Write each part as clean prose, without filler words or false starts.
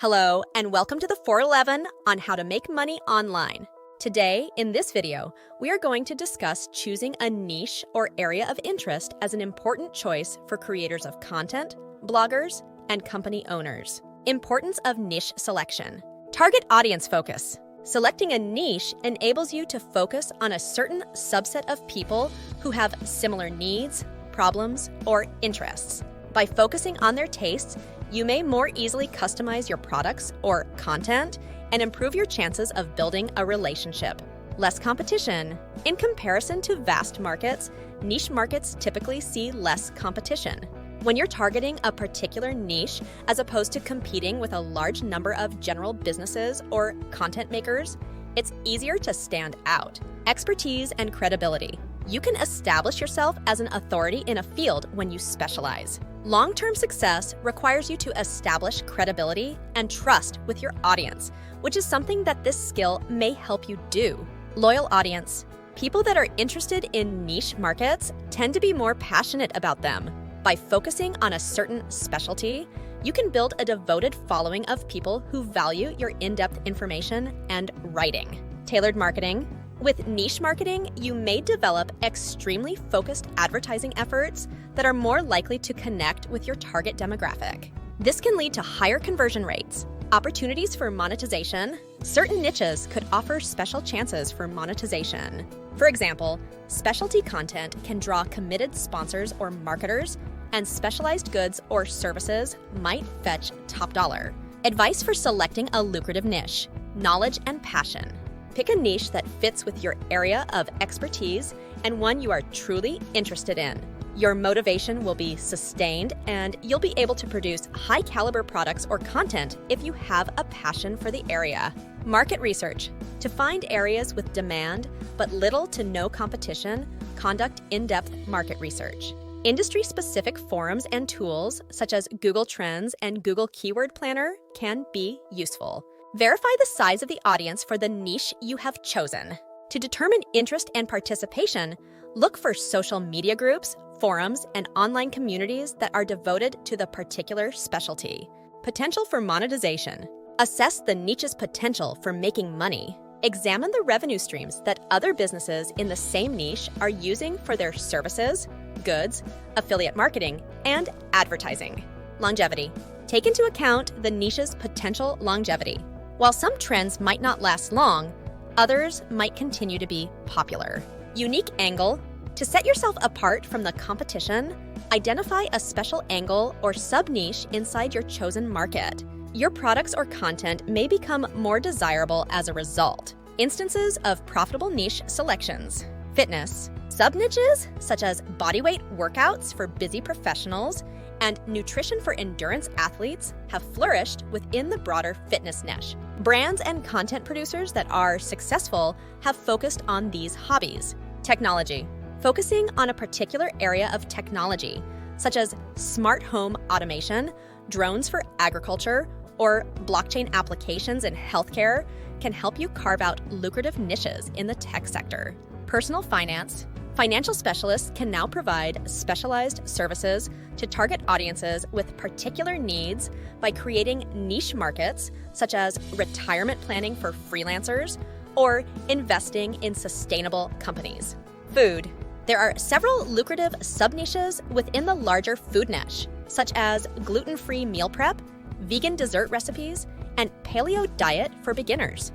Hello, and welcome to the 411 on how to make money online. Today, in this video, we are going to discuss choosing a niche or area of interest as an important choice for creators of content, bloggers, and company owners. Importance of niche selection. Target audience focus. Selecting a niche enables you to focus on a certain subset of people who have similar needs, problems, or interests. By focusing on their tastes, you may more easily customize your products or content and improve your chances of building a relationship. Less competition. In comparison to vast markets, niche markets typically see less competition. When you're targeting a particular niche as opposed to competing with a large number of general businesses or content makers, it's easier to stand out. Expertise and credibility. You can establish yourself as an authority in a field when you specialize. Long-term success requires you to establish credibility and trust with your audience, which is something that this skill may help you do. Loyal audience. People that are interested in niche markets tend to be more passionate about them. By focusing on a certain specialty, you can build a devoted following of people who value your in-depth information and writing. Tailored marketing. With niche marketing, you may develop extremely focused advertising efforts that are more likely to connect with your target demographic. This can lead to higher conversion rates, opportunities for monetization. Certain niches could offer special chances for monetization. For example, specialty content can draw committed sponsors or marketers, and specialized goods or services might fetch top dollar. Advice for selecting a lucrative niche: knowledge and passion. Pick a niche that fits with your area of expertise and one you are truly interested in. Your motivation will be sustained, and you'll be able to produce high-caliber products or content if you have a passion for the area. Market research. To find areas with demand but little to no competition, conduct in-depth market research. Industry-specific forums and tools, such as Google Trends and Google Keyword Planner, can be useful. Verify the size of the audience for the niche you have chosen. To determine interest and participation, look for social media groups, forums, and online communities that are devoted to the particular specialty. Potential for monetization. Assess the niche's potential for making money. Examine the revenue streams that other businesses in the same niche are using for their services, goods, affiliate marketing, and advertising. Longevity. Take into account the niche's potential longevity. While some trends might not last long, others might continue to be popular. Unique angle. To set yourself apart from the competition, identify a special angle or sub-niche inside your chosen market. Your products or content may become more desirable as a result. Instances of profitable niche selections. Fitness. Sub-niches, such as bodyweight workouts for busy professionals and nutrition for endurance athletes, have flourished within the broader fitness niche. Brands and content producers that are successful have focused on these hobbies. Technology. Focusing on a particular area of technology, such as smart home automation, drones for agriculture, or blockchain applications in healthcare, can help you carve out lucrative niches in the tech sector. Personal finance. Financial specialists can now provide specialized services to target audiences with particular needs by creating niche markets, such as retirement planning for freelancers or investing in sustainable companies. Food. There are several lucrative sub-niches within the larger food niche, such as gluten-free meal prep, vegan dessert recipes, and paleo diet for beginners.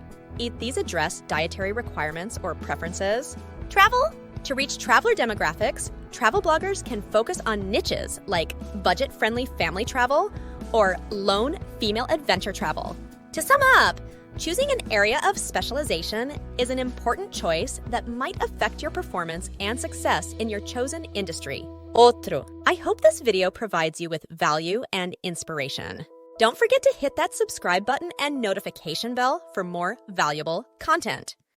These address dietary requirements or preferences. Travel. To reach traveler demographics, travel bloggers can focus on niches like budget-friendly family travel or lone female adventure travel. To sum up, choosing an area of specialization is an important choice that might affect your performance and success in your chosen industry. Otro. I hope this video provides you with value and inspiration. Don't forget to hit that subscribe button and notification bell for more valuable content.